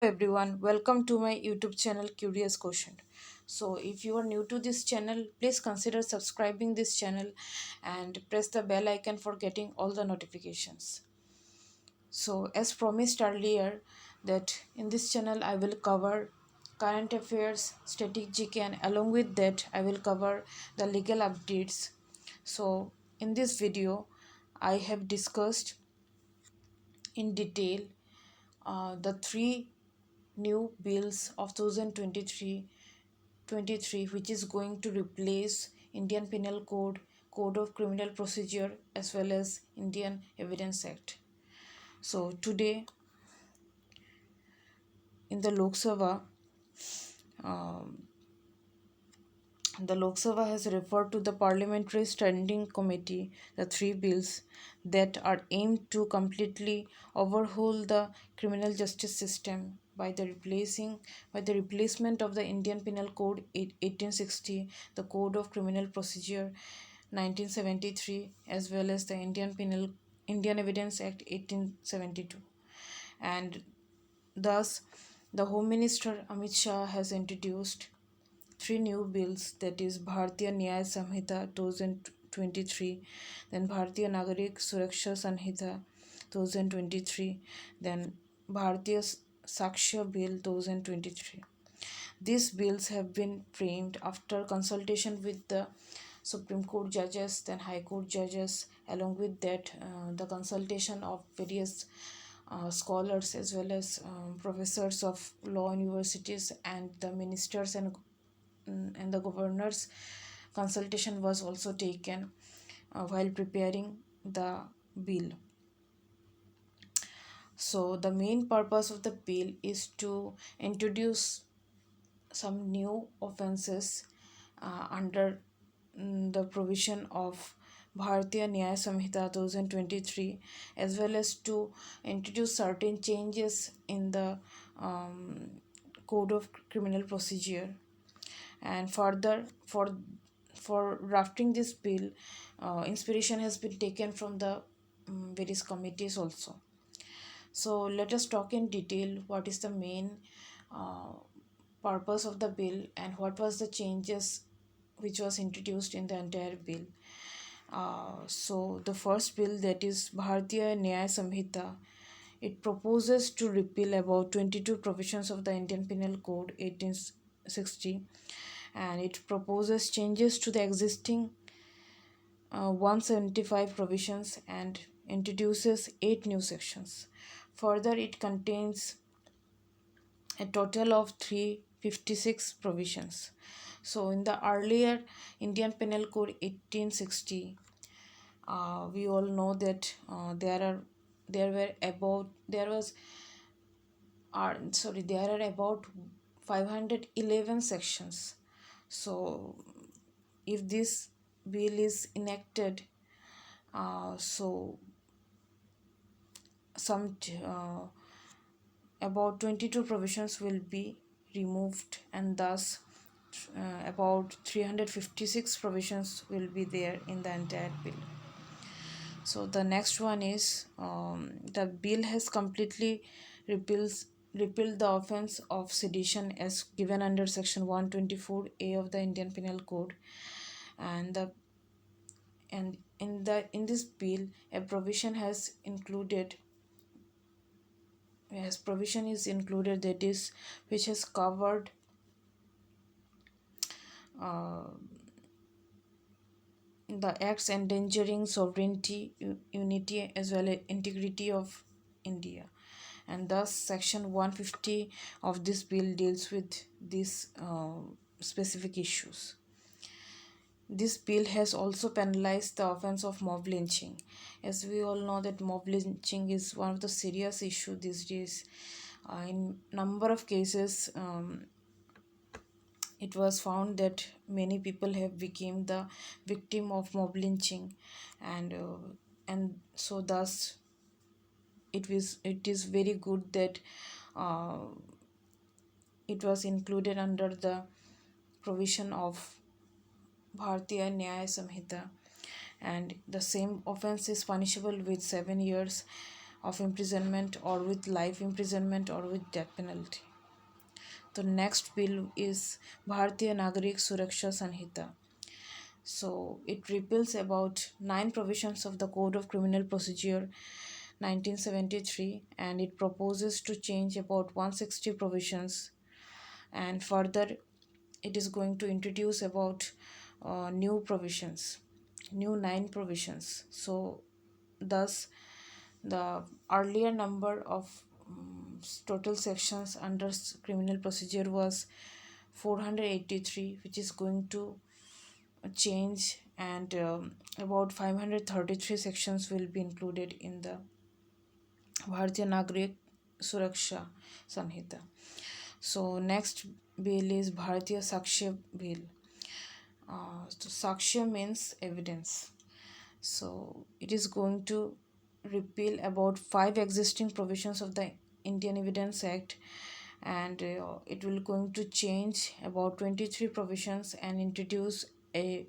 Everyone, welcome to my YouTube channel Curious Question. So if you are new to this channel, please consider subscribing this channel and press the bell icon for getting all the notifications. So as promised earlier, that in this channel I will cover current affairs, strategic, and along with that I will cover the legal updates. So in this video I have discussed in detail the three new bills of 2023 which is going to replace Indian Penal Code, Code of Criminal Procedure, as well as Indian Evidence Act. So today in the Lok Sabha, um, the Lok Sabha has referred to the Parliamentary Standing Committee the three bills that are aimed to completely overhaul the criminal justice system by the replacement of the Indian Penal Code 1860, the Code of Criminal Procedure 1973, as well as the Indian Evidence Act 1872. And thus the Home Minister Amit Shah has introduced three new bills, that is Bhartiya Nyaya Sanhita 2023, then Bhartiya Nagrik Suraksha Sanhita 2023, then Bhartiya Sakshya Bill 2023. These bills have been framed after consultation with the Supreme Court judges, then High Court judges, along with that, the consultation of various scholars as well as professors of law universities and the ministers and the governor's consultation was also taken while preparing the bill. So the main purpose of the bill is to introduce some new offenses under the provision of Bharatiya Nyaya Samhita 2023, as well as to introduce certain changes in the um, Code of Criminal Procedure. And further, for drafting this bill, inspiration has been taken from the various committees also. So let us talk in detail what is the main uh, purpose of the bill and what was the changes which was introduced in the entire bill. So the first bill, that is Bhartiya Nyaya Samhita, it proposes to repeal about 22 provisions of the Indian Penal Code 1860, and it proposes changes to the existing 175 provisions and introduces 8 new sections. Further, it contains a total of 356 provisions. So, in the earlier Indian Penal Code 1860, we all know that there are about 511 sections. So if this bill is enacted, so some about 22 provisions will be removed, and thus about 356 provisions will be there in the entire bill. So the next one is, the bill has completely repeals repealed the offense of sedition as given under section 124A of the Indian Penal Code, and the and in this bill a provision has included as provision is included, that is which has covered uh, the acts endangering sovereignty, unity, as well as integrity of India, and thus section 150 of this bill deals with these specific issues. This bill has also penalized the offense of mob lynching. As we all know that mob lynching is one of the serious issue these days. In number of cases, it was found that many people have become the victim of mob lynching, and so thus it is very good that uh, it was included under the provision of Bhartiya Nyaya Samhita, and the same offense is punishable with 7 years of imprisonment or with life imprisonment or with death penalty. The next bill is Bhartiya Nagrik Suraksha Sanhita. So it repeals about 9 provisions of the Code of Criminal Procedure 1973, and it proposes to change about 160 provisions, and further it is going to introduce about new provisions, new 9 provisions. So thus the earlier number of total sections under criminal procedure was 483, which is going to change, and about 533 sections will be included in the Bhartiya Nagrik Suraksha Sanhita. So next bill is Bharatiya Sakshya bill. So Sakshya means evidence. So it is going to repeal about 5 existing provisions of the Indian Evidence Act, and it will going to change about 23 provisions and introduce a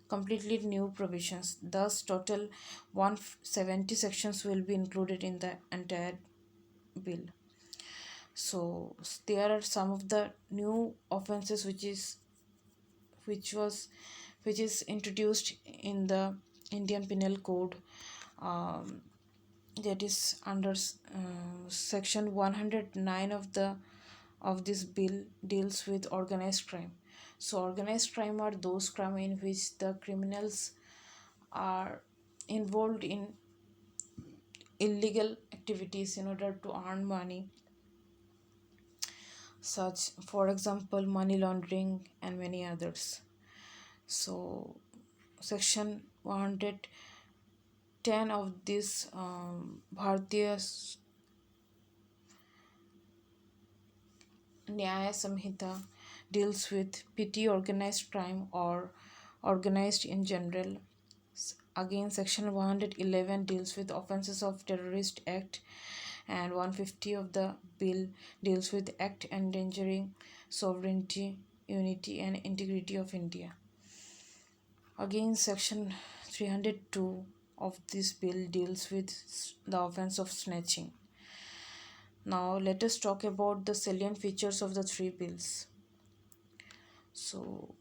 completely new provisions. Thus total 170 sections will be included in the entire bill. So there are some of the new offenses which was which is introduced in the Indian Penal Code, um, that is under section 109 of this bill deals with organized crime. So organized crime are those crime in which the criminals are involved in illegal activities in order to earn money, such for example money laundering and many others. So section 110 of this Bhartiya Nyaya Samhita deals with petty organized crime or organized in general. Again, section 111 deals with offenses of terrorist act, and 150 of the bill deals with act endangering sovereignty, unity and integrity of India. Again, section 302 of this bill deals with the offense of snatching. Now let us talk about the salient features of the 3 bills. So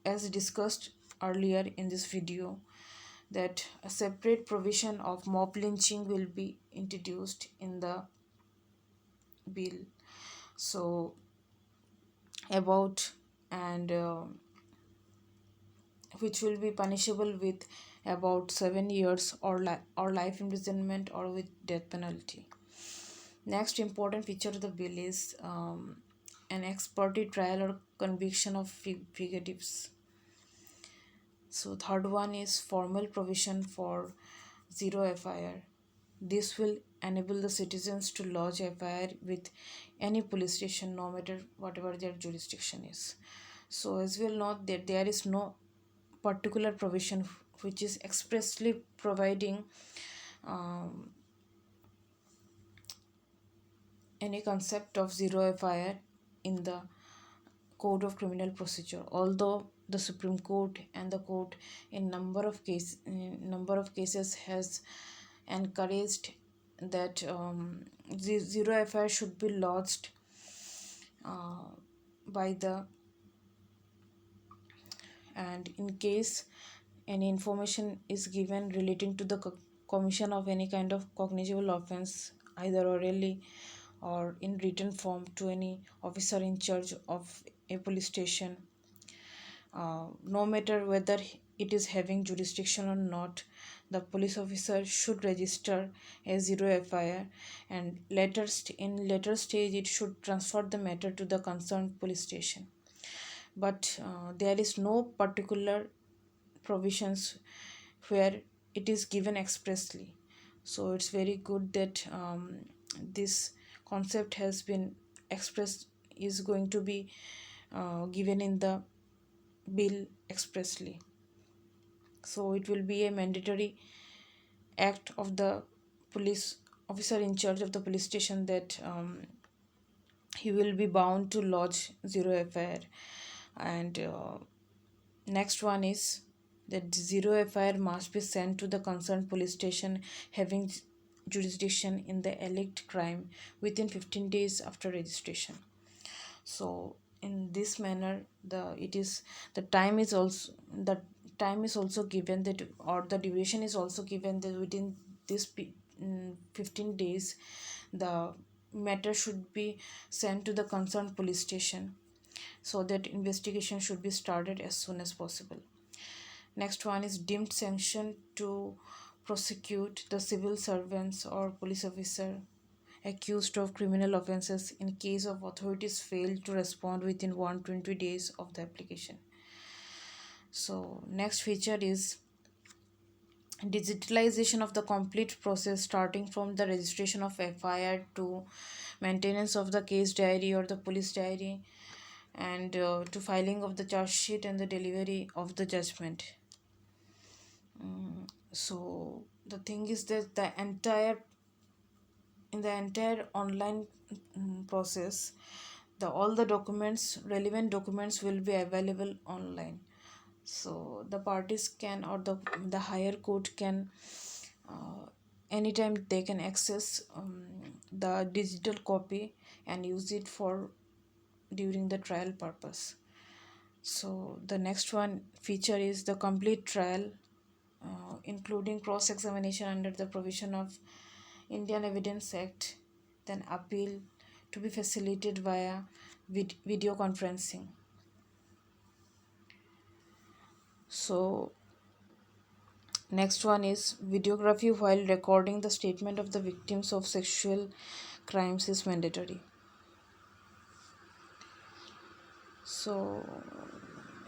as discussed earlier in this video, that a separate provision of mob lynching will be introduced in the bill. So about and which will be punishable with about 7 years or life imprisonment or with death penalty. Next important feature of the bill is an ex parte trial or conviction of fugitives. So third one is formal provision for zero FIR. This will enable the citizens to lodge FIR with any police station, no matter whatever their jurisdiction is. So as we all know that there is no particular provision which is expressly providing um, any concept of zero FIR in the Code of Criminal Procedure, although the Supreme Court and the court in number of cases has encouraged that zero FIR should be lodged uh, by the, and in case any information is given relating to the commission of any kind of cognizable offense, either orally or in written form, to any officer in charge of a police station, no matter whether it is having jurisdiction or not, the police officer should register a zero FIR, and in later stage it should transfer the matter to the concerned police station. But there is no particular provisions where it is given expressly. So it's very good that this concept has been expressed, is going to be given in the bill expressly. So it will be a mandatory act of the police officer in charge of the police station that he will be bound to lodge zero FIR. And next one is that zero FIR must be sent to the concerned police station having jurisdiction in the alleged crime within 15 days after registration. So in this manner, the time is also the time is also given that, or the duration is also given that within this 15 days the matter should be sent to the concerned police station, so that investigation should be started as soon as possible. Next one is deemed sanction to prosecute the civil servants or police officer accused of criminal offences in case of authorities fail to respond within 120 days of the application. So next feature is digitalization of the complete process, starting from the registration of FIR to maintenance of the case diary or the police diary, and to filing of the charge sheet and the delivery of the judgment. So the thing is that the entire online process, the all the documents, relevant documents will be available online. So the parties can, or the higher court can, uh, anytime they can access the digital copy and use it for during the trial purpose. So the next one feature is the complete trial, including cross examination under the provision of Indian Evidence Act, then appeal to be facilitated via video conferencing. So next one is videography while recording the statement of the victims of sexual crimes is mandatory. So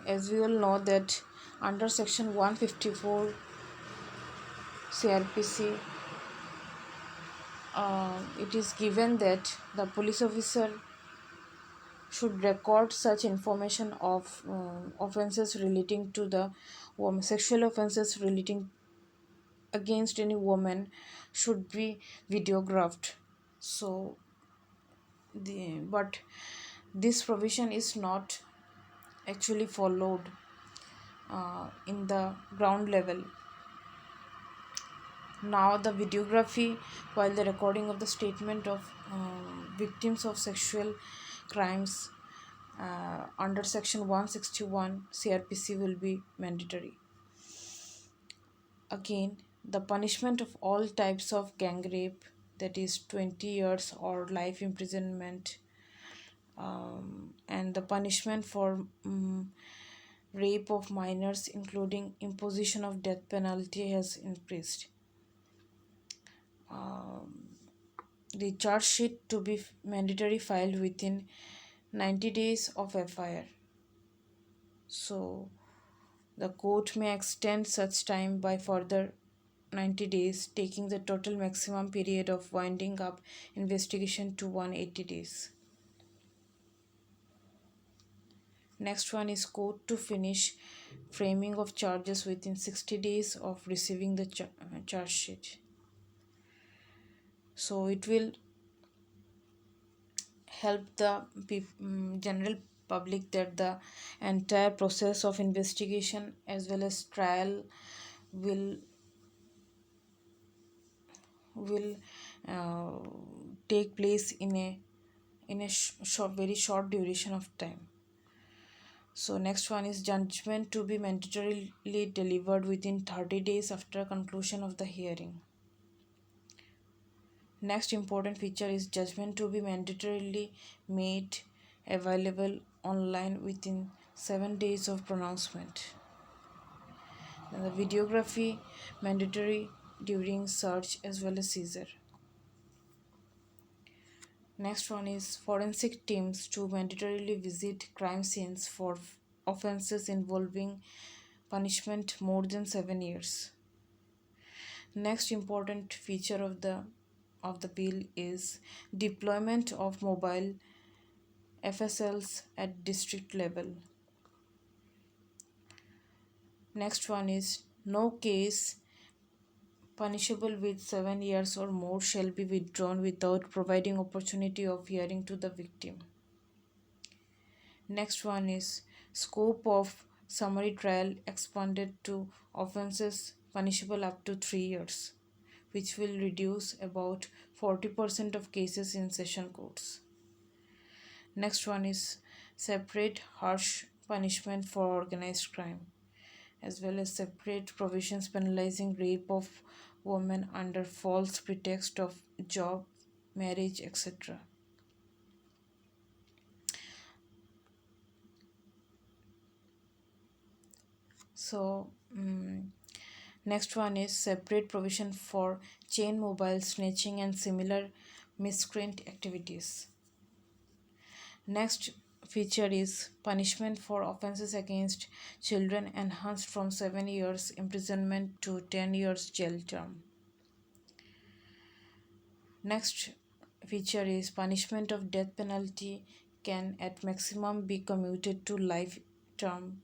as we all know that under section 154 CrPC, it is given that the police officer should record such information of offences relating to the woman, sexual offences relating against any woman should be videographed. So but this provision is not actually followed in the ground level. Now the videography while the recording of the statement of victims of sexual crimes under section 161 CrPC will be mandatory. Again, the punishment of all types of gang rape, that is 20 years or life imprisonment, and the punishment for rape of minors, including imposition of death penalty, has increased. The charge sheet to be mandatory filed within 90 days of FIR. So the court may extend such time by further 90 days, taking the total maximum period of winding up investigation to 180 days. Next one is court to finish framing of charges within 60 days of receiving the charge sheet. So it will help the general public that the entire process of investigation as well as trial will will uh, take place in a very short duration of time. So next one is judgment to be mandatorily delivered within 30 days after conclusion of the hearing. Next important feature is judgment to be mandatorily made available online within 7 days of pronouncement. And the videography mandatory during search as well as seizure. Next one is forensic teams to mandatorily visit crime scenes for offences involving punishment more than 7 years. Next important feature of the bill is deployment of mobile FSLs at district level. Next one is no case punishable with 7 years or more shall be withdrawn without providing opportunity of hearing to the victim. Next one is scope of summary trial expanded to offences punishable up to 3 years which will reduce about 40% of cases in session courts. Next one is separate harsh punishment for organized crime, as well as separate provisions penalizing rape of women under false pretext of job, marriage, etc. So, next one is separate provision for chain mobile snatching and similar miscreant activities. Next feature is punishment for offenses against children enhanced from 7 years imprisonment to 10 years jail term. Next feature is punishment of death penalty can at maximum be commuted to life term,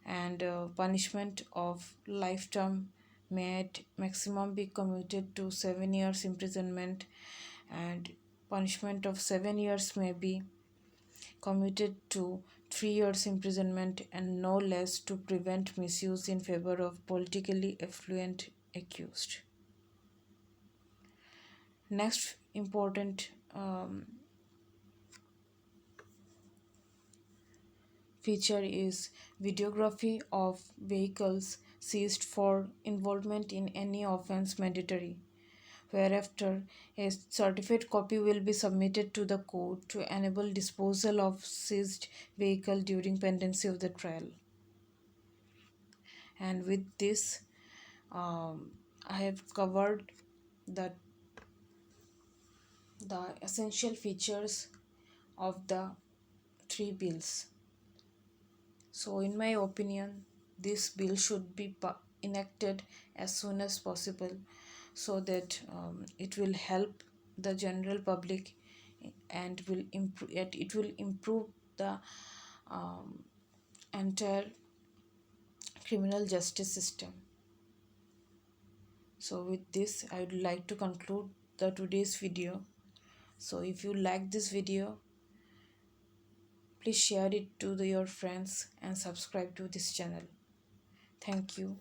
and punishment of life term may at maximum be commuted to 7 years imprisonment, and punishment of 7 years may be commuted to 3 years imprisonment and no less to prevent misuse in favor of politically affluent accused. Next important feature is videography of vehicles seized for involvement in any offense mandatory, whereafter a certified copy will be submitted to the court to enable disposal of seized vehicle during pendency of the trial. And with this, I have covered the essential features of the three bills. So, in my opinion, this bill should be enacted as soon as possible so that it will help the general public and it will improve the um, entire criminal justice system. So, with this, I would like to conclude the today's video. So, if you like this video, please share it to your friends and subscribe to this channel. Thank you.